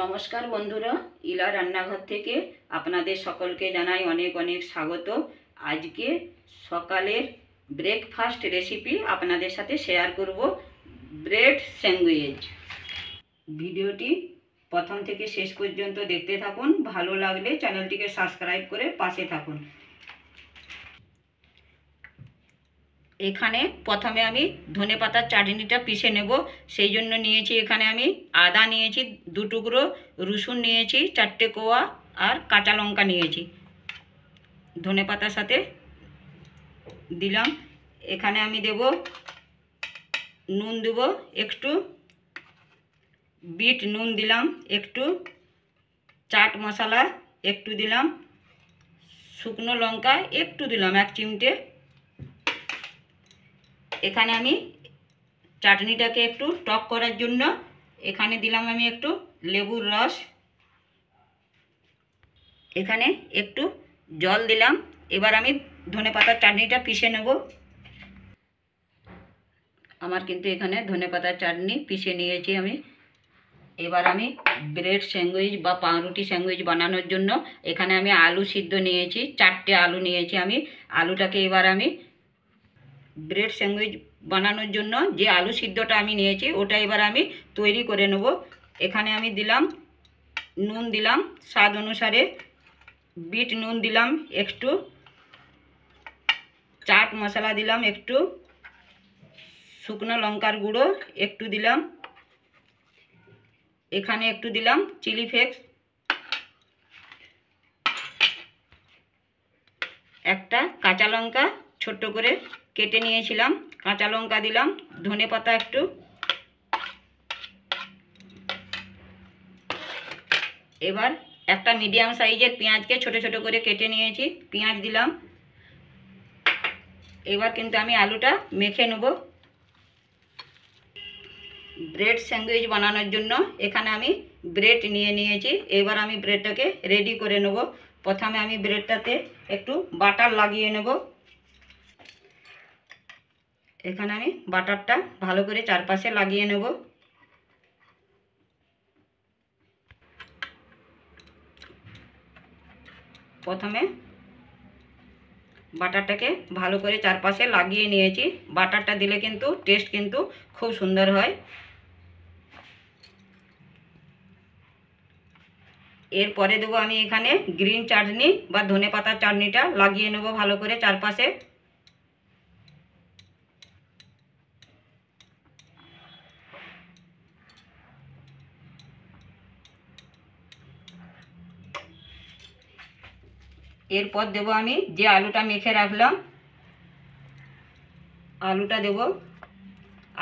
নমস্কার বন্ধুরা, ইলা রান্নাঘর থেকে আপনাদের সকলকে জানাই অনেক অনেক স্বাগত। আজকে সকালের ব্রেকফাস্ট রেসিপি আপনাদের সাথে শেয়ার করব, ব্রেড স্যান্ডউইচ। ভিডিওটি প্রথম থেকে শেষ পর্যন্ত দেখতে থাকুন। ভালো লাগলে চ্যানেলটিকে সাবস্ক্রাইব করে পাশে থাকুন। এখানে প্রথমে আমি ধনেপাতার চাটনিটা পিষে নেব। সেই জন্য নিয়েছি এখানে আমি আদা নিয়েছি 2 টুকরো, রসুন নিয়েছি 4টে কোয়া, আর কাঁচা লঙ্কা নিয়েছি। ধনেপাতার সাথে দিলাম। এখানে আমি দেব নুন, দেব একটু বিট নুন দিলাম, একটু চাট মশলা একটু দিলাম, শুকনো লঙ্কা একটু দিলাম 1 চিমটে। এখানে আমি চাটনিটাকে একটু টক করার জন্য এখানে দিলাম আমি একটু লেবুর রস। এখানে একটু জল দিলাম। এবার আমি ধনেপাতার চাটনিটা পিষে নেব। আমার কিন্তু এখানে ধনেপাতার চাটনি পিষে নিয়েছি আমি। এবার আমি ব্রেড স্যান্ডউইচ বা পাউরুটি স্যান্ডউইচ বানানোর জন্য এখানে আমি আলু সিদ্ধ নিয়েছি, 4টে আলু নিয়েছি আমি। আলুটাকে এবার আমি ব্রেড স্যান্ডউইচ বানানোর জন্য যে আলু সিদ্ধটা আমি নিয়েছি ওটা এবার আমি তৈরি করে নেব। এখানে আমি দিলাম নুন, দিলাম স্বাদ অনুসারে, বিট নুন দিলাম একটু, চাট মশলা দিলাম একটু, শুকনো লঙ্কার গুঁড়ো একটু দিলাম, এখানে একটু দিলাম চিলি ফ্লেক্স, একটা কাঁচা লঙ্কা ছোট্ট করে কেটে নিয়েছিলাম, কাঁচা লঙ্কা দিলাম, ধনেপাতা একটু, এবার একটা মিডিয়াম সাইজের পেঁয়াজকে ছোট ছোট করে কেটে নিয়েছি, পেঁয়াজ দিলাম। এবার কিন্তু আমি আলুটা মেখে নেব। ব্রেড স্যান্ডউইচ বানানোর জন্য এখানে আমি ব্রেড নিয়েছি। এবার আমি ব্রেডটাকে রেডি করে নেব। প্রথমে আমি ব্রেডটাতে একটু বাটার লাগিয়ে নেব। এখানে আমি বাটারটা ভালো করে চারপাশে লাগিয়ে নেব। প্রথমে বাটারটাকে ভালো করে চারপাশে লাগিয়ে নিয়েছি। বাটারটা দিলে কিন্তু টেস্ট কিন্তু খুব সুন্দর হয়। এরপরে দেবো আমি এখানে গ্রিন চাটনি বা ধনেপাতার চাটনিটা লাগিয়ে নেব ভালো করে চারপাশে। এরপর দেবো আমি যে আলুটা মেখে রাখলাম, আলুটা দেব।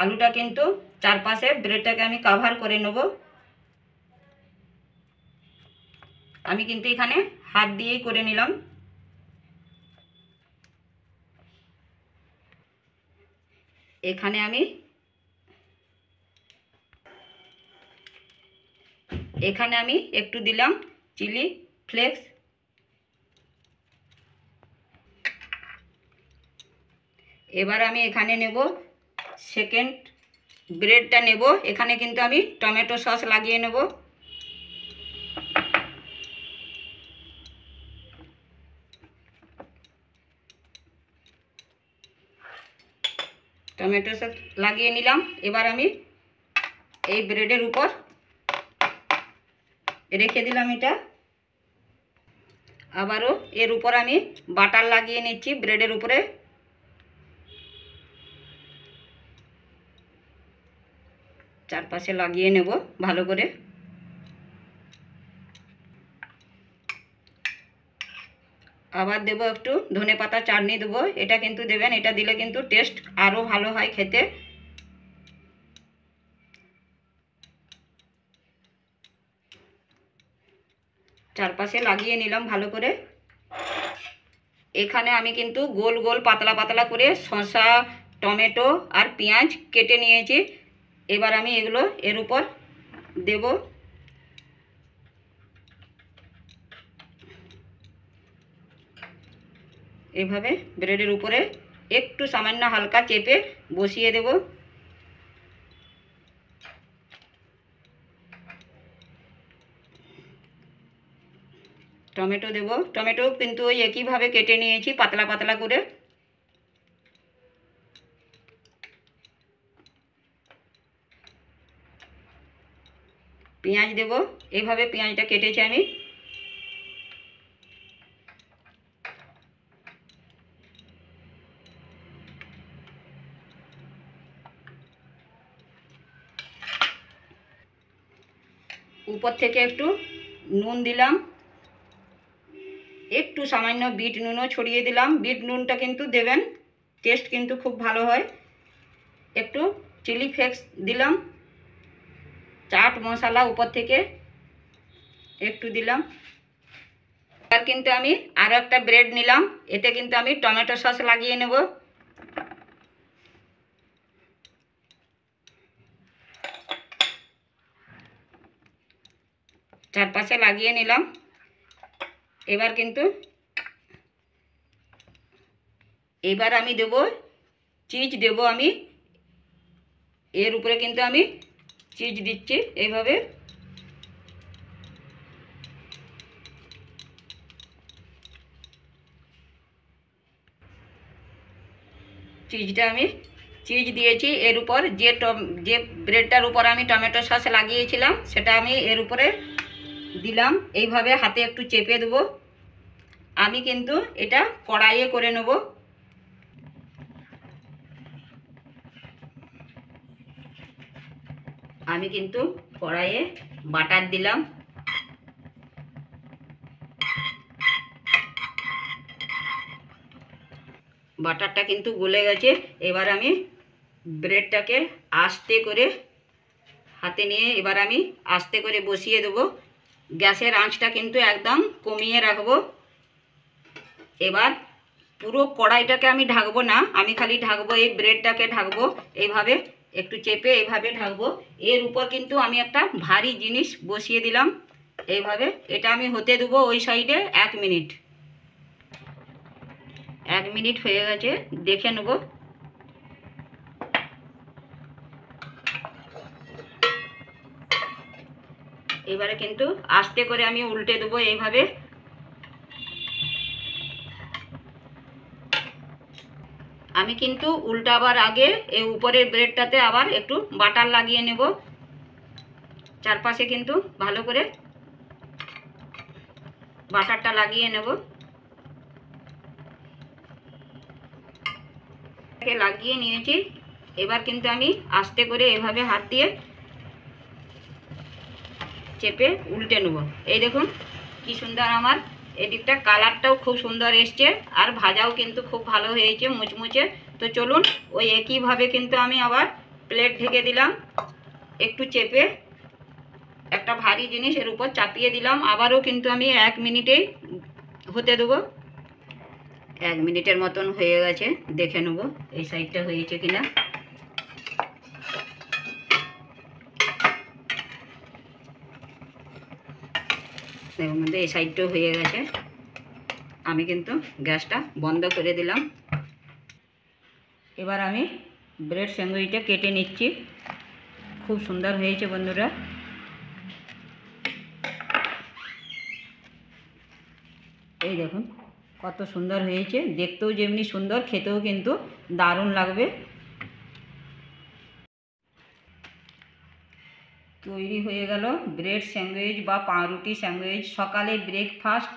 আলুটা কিন্তু চারপাশে ব্রেডটাকে আমি কভার করে নেব। আমি কিন্তু এখানে হাত দিয়েই করে নিলাম। এখানে আমি একটু দিলাম চিলি ফ্লেক্স। এবার আমি এখানে নেব সেকেন্ড ব্রেডটা নেব। এখানে কিন্তু আমি টমেটো সস লাগিয়ে নেব। টমেটো সস লাগিয়ে নিলাম। এবার আমি এই ব্রেডের উপর রেখে দিলাম এটা। আবারও এর উপর আমি বাটার লাগিয়ে নিচ্ছি ব্রেডের উপরে। চারপাশে লাগিয়ে নেব ভালো করে। আবার দেবো একটু ধনেপাতা চাটনি দেবো। এটা কিন্তু দেবেন, এটা দিলে কিন্তু টেস্ট আরও ভালো হয় খেতে। চারপাশে লাগিয়ে নিলাম ভালো করে। এখানে আমি কিন্তু গোল গোল পাতলা পাতলা করে শসা, টমেটো আর পেঁয়াজ কেটে নিয়েছি। এবার আমি এগুলো এর উপর দেব। এভাবে ব্রেডের উপরে একটু সামান্য হালকা চেপে বসিয়ে দেব। টমেটো দেব, টমেটো কিন্তু ওই একইভাবে কেটে নিয়েছি পাতলা পাতলা করে। পেঁয়াজ দেব, এইভাবে পেঁয়াজটা কেটেছি আমি। উপর থেকে একটু নুন দিলাম, একটু সামান্য বিট নুনও ছড়িয়ে দিলাম। বিট নুনটা কিন্তু দেবেন, টেস্ট কিন্তু খুব ভালো হয়। একটু চিলি ফ্লেক্স দিলাম, চাট মশলা উপর থেকে একটু দিলাম। আর কিন্তু আমি আরও একটা ব্রেড নিলাম, এতে কিন্তু আমি টমেটো সস লাগিয়ে নেব। চারপাশে লাগিয়ে নিলাম। এবার আমি দেব চিজ, দেব আমি এর উপরে কিন্তু আমি চিজ দিচ্ছি এইভাবে। চিজ দিয়েছি এর উপর। যে ব্রেডটার উপর আমি টমেটো সস লাগিয়েছিলাম সেটা আমি এর উপরে দিলাম। এইভাবে হাতে একটু চেপে দেবো। আমি কিন্তু এটা কড়াইয়ে করে নেব। আমি কিন্তু কড়াইয়ে বাটার দিলাম। বাটারটা কিন্তু গলে গেছে। এবার আমি ব্রেডটাকে আস্তে করে হাতে নিয়ে এবার আমি আস্তে করে বসিয়ে দেবো। গ্যাসের আঁচটা কিন্তু একদম কমিয়ে রাখবো। এবার পুরো কড়াইটাকে আমি ঢাকবো না, আমি খালি ঢাকবো এই ব্রেডটাকে ঢাকবো। এইভাবে একটু চেপে এইভাবে ঢাকবো। এর উপর কিন্তু আমি একটা ভারী জিনিস বসিয়ে দিলাম এইভাবে। এটা আমি হতে দেবো ওই সাইডে 1 মিনিট। 1 মিনিট হয়ে গেছে, দেখে নেব। এবারে কিন্তু আস্তে করে আমি উল্টে দেবো এইভাবে। আমি কিন্তু উল্টাবার আগে এই উপরের ব্রেডটাতে আবার একটু বাটার লাগিয়ে নেব। চারপাশে কিন্তু ভালো করে বাটারটা লাগিয়ে নেব। লাগিয়ে নিয়েছি। এবার কিন্তু আমি আস্তে করে এভাবে হাত দিয়ে চেপে উল্টে নেব। এই দেখুন কি সুন্দর, আমার এদিকটা কালারটাও খুব সুন্দর এসছে, আর ভাজাও কিন্তু খুব ভালো হয়েছে, মুচমুচে। তো চলুন ওই একইভাবে কিন্তু আমি আবার প্লেট ঢেকে দিলাম। একটু চেপে একটা ভারী জিনিস এর উপর চাপিয়ে দিলাম। আবারও কিন্তু আমি 1 মিনিটেই হতে দেবো। 1 মিনিটের মতন হয়ে গেছে, দেখে নেব এই সাইডটা হয়েছে কিনা। এই সাইডটাও হয়ে গেছে। আমি কিন্তু গ্যাসটা বন্ধ করে দিলাম। এবার আমি ব্রেড স্যান্ডউইচটা কেটে নিচ্ছি। খুব সুন্দর হয়েছে বন্ধুরা। এই দেখুন কত সুন্দর হয়েছে, দেখতেও যেমনি সুন্দর, খেতেও কিন্তু দারুণ লাগবে। তৈরি হয়ে গেল ব্রেড স্যান্ডউইচ বা পাউরুটি স্যান্ডউইচ। সকালে ব্রেকফাস্ট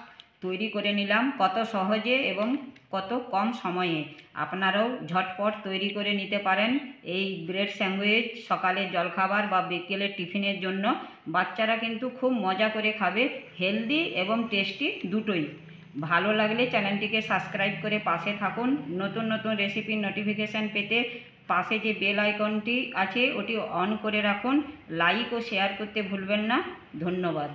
তৈরি করে নিলাম কত সহজে এবং কত কম সময়ে। আপনারাও ঝটপট তৈরি করে নিতে পারেন এই ব্রেড স্যান্ডউইচ সকালের জলখাবার বা বিকেলের টিফিনের জন্য। বাচ্চারা কিন্তু খুব মজা করে খাবে, হেলদি এবং টেস্টি দুটোই। ভালো লাগলে চ্যানেলটিকে সাবস্ক্রাইব করে পাশে থাকুন। নতুন নতুন রেসিপির নোটিফিকেশান পেতে পাশে যে বেল আইকনটি আছে ওটি অন করে রাখুন। লাইক ও শেয়ার করতে ভুলবেন না। ধন্যবাদ।